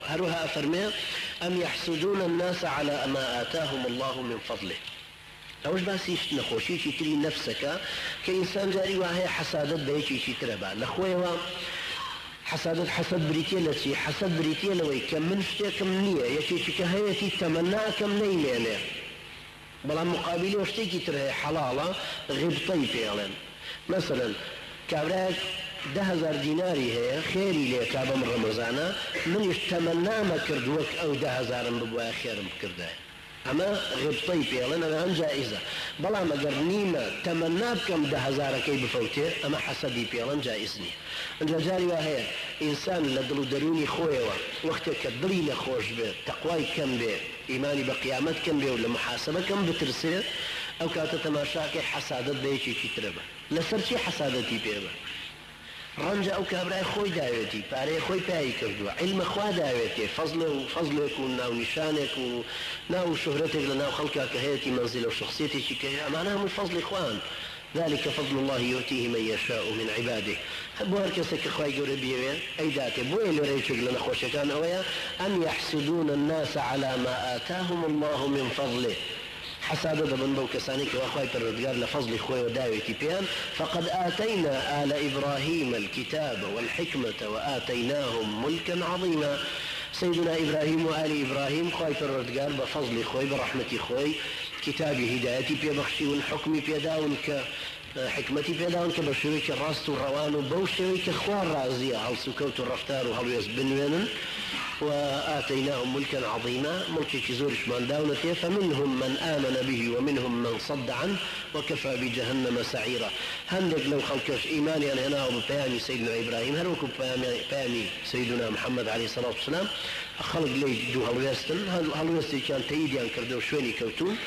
هروها أفرمي أم يحسدون الناس على ما آتاهم الله من فضله. أوش باسيش نخوشي تري نفسك كإنسان جاري وهي حسادت بيشي تربا لخوي حسادت حسد بريتيا لتي حسد بريتيا لوي كم من شتيكم نية يشي كهيتي تمنى كم نيمينه بلا مقابله وشتيكي ترى حلالة غبطي فعلا. مثلا كابراك 10,000 ديناري هي خيري لي كابا من رمضان من يتمنى ما كردوك او 10,000 ببوا خير بكرده اما غبطي فعلا انا عن جائزة بلا ما قرنيما تمنى بكم 10,000 كي بفوته اما حسدي فعلا جائزني. الجاري وهي انسان لدلو دروني خويوه وقتك دلي لخوش به تقواي كم به ايماني بقيامت كم به ولا محاسبة كم بترسل او كانت تماشاك حسادت بيشي تربه لسرشي حسادتي بيبه رنج او كابراي خوي داويتي باري خوي باي كردو علم خوا داويتي فضلك وناو نشانك وناو شهرتك لناو خلقك هيتي منزل وشخصيتي شكاية معناها من فضل اخوان ذلك فضل الله يؤتيه من يشاء من عباده. بو هركسك اخواي قربيه اي ذاتي بو اللي ريتشك لنا خوش كان اويا ان يحسدون الناس على ما آتاهم الله من فضله حسادة من بو كسانيك واخواي بالردقار لفضل خوي وداويتي بيان فقد آتينا آل إبراهيم الكتاب والحكمة وآتيناهم ملكا عظيما. سيدنا إبراهيم وآل إبراهيم خوي بالردقار بفضل خوي برحمة خوي كتابي هدايتي بيبخشي والحكم بيداون حكمتي بيداون كبشويك الراس والروان وبوشويك اخوان رازية هل سكوت الرفتار وهل يزبنون وآتيناهم ملكا عظيما ملك زورش من داونته فمنهم من آمن به ومنهم من صد عنه وكفى بجهنم سعيرا. هندق لو خلقش إيماني أنا هنا وبياني سيدنا إبراهيم هروكم بياني سيدنا محمد عليه الصلاة والسلام خلق لي دو هلويستن هلويستي كان تيدي أن كردو شويني كوتون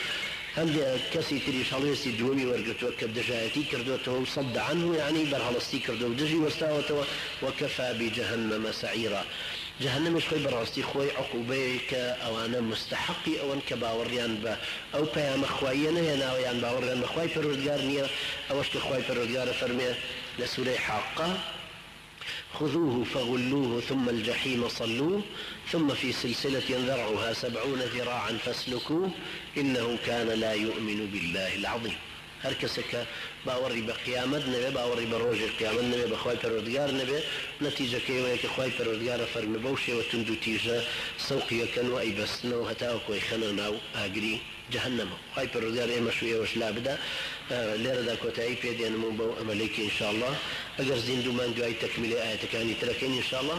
هندي كسي تريش هلويستي دومي ورقتو كبدجايتي كردوته صد عنه يعني برهلستي كردو دجي وستاوته وكفى بجهنم سعيرا. جهنم مش خوي براستي خوي عقوبيك او انا مستحقي او ان كباوريان با او بيام خوينا هنا ويان باوريان خوي فرودغارنيا او اشك خوي فرودغار فرمي لسوره حاقه خذوه فغلوه ثم الجحيم صلوه ثم في سلسلة ذرعها 70 ذراعا فاسلكوه إنه كان لا يؤمن بالله العظيم. هركسك باوري بقيامت نبي باوري بروج القيامت نبي بخواي پروردگار نبي نتيجة كيويك خواي پروردگار فرمي بوشي وتندو تيجا سوقيا كان واي بسنو هتاوك ويخنناو اقري جهنم خواي پروردگار ايما شوية وش لا بدا ليرا دا كوتاي بيدي انمو بو اماليكي ان شاء الله اگر زندو من دو اي تكملي آية كاني تركين ان شاء الله